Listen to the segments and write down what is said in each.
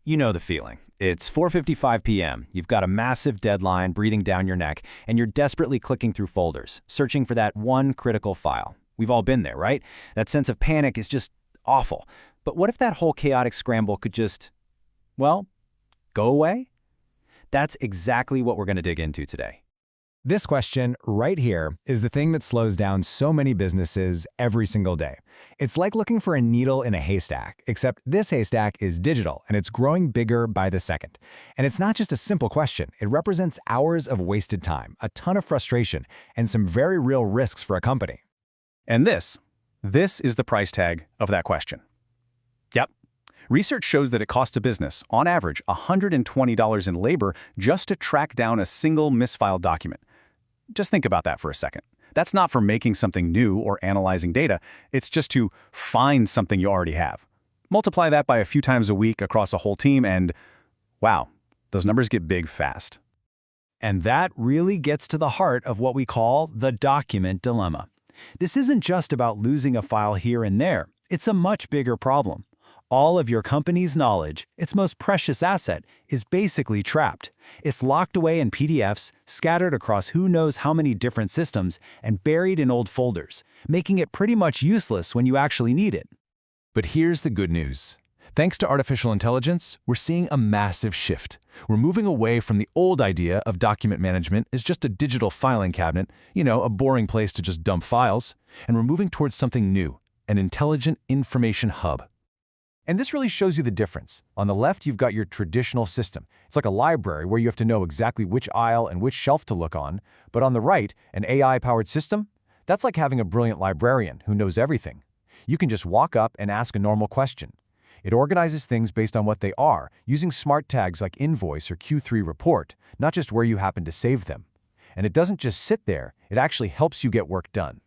You know the feeling. It's 4:55 p.m., you've got a massive deadline breathing down your neck, and you're desperately clicking through folders, searching for that one critical file. We've all been there, right? That sense of panic is just awful. But what if that whole chaotic scramble could just, well, go away? That's exactly what we're going to dig into today. This question right here is the thing that slows down so many businesses every single day. It's like looking for a needle in a haystack, except this haystack is digital and it's growing bigger by the second. And it's not just a simple question. It represents hours of wasted time, a ton of frustration, and some very real risks for a company. And this is the price tag of that question. Yep. Research shows that it costs a business, on average, $120 in labor just to track down a single misfiled document. Just think about that for a second. That's not for making something new or analyzing data. It's just to find something you already have. Multiply that by a few times a week across a whole team and, wow, those numbers get big fast. And that really gets to the heart of what we call the document dilemma. This isn't just about losing a file here and there. It's a much bigger problem. All of your company's knowledge, its most precious asset, is basically trapped. It's locked away in PDFs, scattered across who knows how many different systems, and buried in old folders, making it pretty much useless when you actually need it. But here's the good news. Thanks to artificial intelligence, we're seeing a massive shift. We're moving away from the old idea of document management as just a digital filing cabinet, a boring place to just dump files, and we're moving towards something new, an intelligent information hub. And this really shows you the difference. On the left, you've got your traditional system. It's like a library where you have to know exactly which aisle and which shelf to look on. But on the right, an AI-powered system, that's like having a brilliant librarian who knows everything. You can just walk up and ask a normal question. It organizes things based on what they are, using smart tags like invoice or Q3 report, not just where you happen to save them. And it doesn't just sit there, it actually helps you get work done.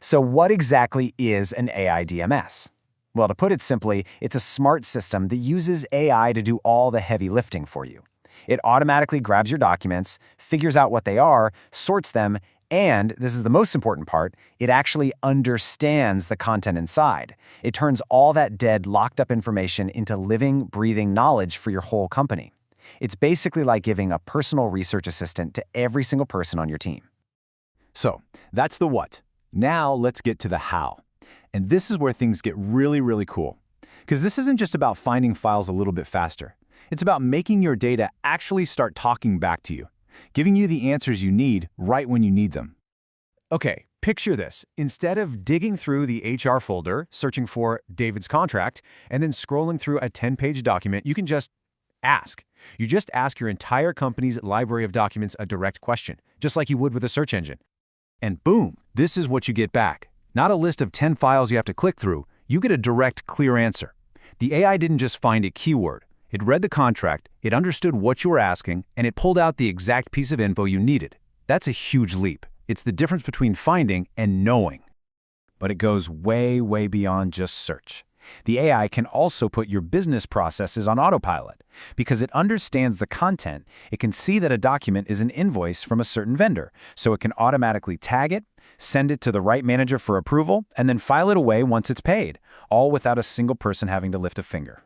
So what exactly is an AI DMS? Well, to put it simply, it's a smart system that uses AI to do all the heavy lifting for you. It automatically grabs your documents, figures out what they are, sorts them, and, this is the most important part, it actually understands the content inside. It turns all that dead, locked-up information into living, breathing knowledge for your whole company. It's basically like giving a personal research assistant to every single person on your team. So, that's the what. Now let's get to the how. And this is where things get really, really cool. Because this isn't just about finding files a little bit faster. It's about making your data actually start talking back to you, giving you the answers you need right when you need them. Okay, picture this. Instead of digging through the HR folder, searching for David's contract, and then scrolling through a 10-page document, you can just ask. You just ask your entire company's library of documents a direct question, just like you would with a search engine. And boom, this is what you get back. Not a list of 10 files you have to click through, you get a direct, clear answer. The AI didn't just find a keyword. It read the contract, it understood what you were asking, and it pulled out the exact piece of info you needed. That's a huge leap. It's the difference between finding and knowing. But it goes way, way beyond just search. The AI can also put your business processes on autopilot. Because it understands the content, it can see that a document is an invoice from a certain vendor, so it can automatically tag it, send it to the right manager for approval, and then file it away once it's paid, all without a single person having to lift a finger.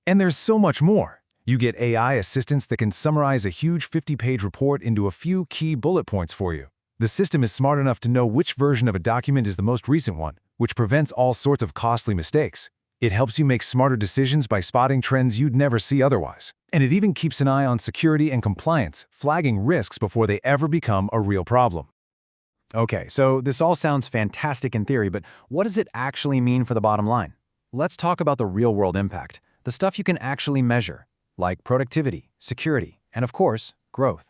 And there's so much more. You get AI assistants that can summarize a huge 50-page report into a few key bullet points for you. The system is smart enough to know which version of a document is the most recent one, which prevents all sorts of costly mistakes. It helps you make smarter decisions by spotting trends you'd never see otherwise. And it even keeps an eye on security and compliance, flagging risks before they ever become a real problem. Okay, so this all sounds fantastic in theory, but what does it actually mean for the bottom line? Let's talk about the real-world impact, the stuff you can actually measure, like productivity, security, and of course, growth.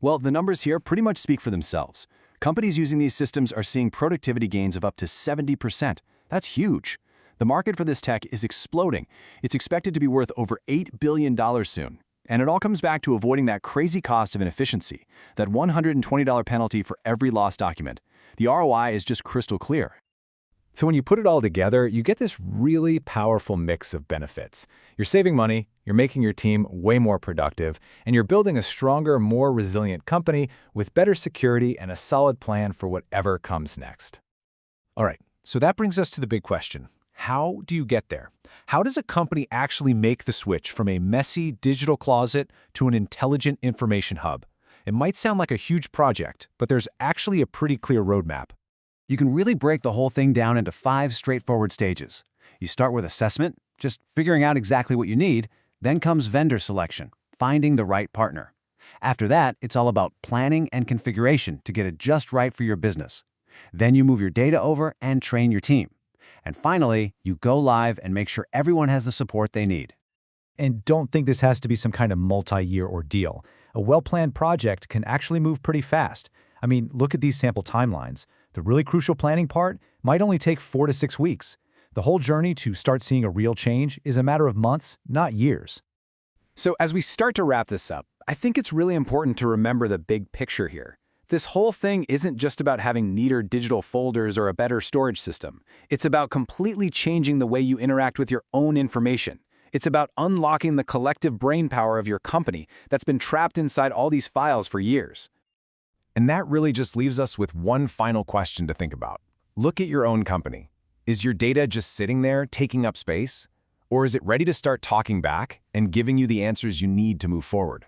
Well, the numbers here pretty much speak for themselves. Companies using these systems are seeing productivity gains of up to 70%. That's huge. The market for this tech is exploding. It's expected to be worth over $8 billion soon. And it all comes back to avoiding that crazy cost of inefficiency, that $120 penalty for every lost document. The ROI is just crystal clear. So when you put it all together, you get this really powerful mix of benefits. You're saving money, you're making your team way more productive, and you're building a stronger, more resilient company with better security and a solid plan for whatever comes next. All right, so that brings us to the big question. How do you get there? How does a company actually make the switch from a messy digital closet to an intelligent information hub? It might sound like a huge project, but there's actually a pretty clear roadmap. You can really break the whole thing down into 5 straightforward stages. You start with assessment, just figuring out exactly what you need. Then comes vendor selection, finding the right partner. After that, it's all about planning and configuration to get it just right for your business. Then you move your data over and train your team. And finally, you go live and make sure everyone has the support they need. And don't think this has to be some kind of multi-year ordeal. A well-planned project can actually move pretty fast. I mean, look at these sample timelines. The really crucial planning part might only take 4 to 6 weeks. The whole journey to start seeing a real change is a matter of months, not years. So as we start to wrap this up, I think it's really important to remember the big picture here. This whole thing isn't just about having neater digital folders or a better storage system. It's about completely changing the way you interact with your own information. It's about unlocking the collective brainpower of your company that's been trapped inside all these files for years. And that really just leaves us with one final question to think about. Look at your own company. Is your data just sitting there, taking up space? Or is it ready to start talking back and giving you the answers you need to move forward?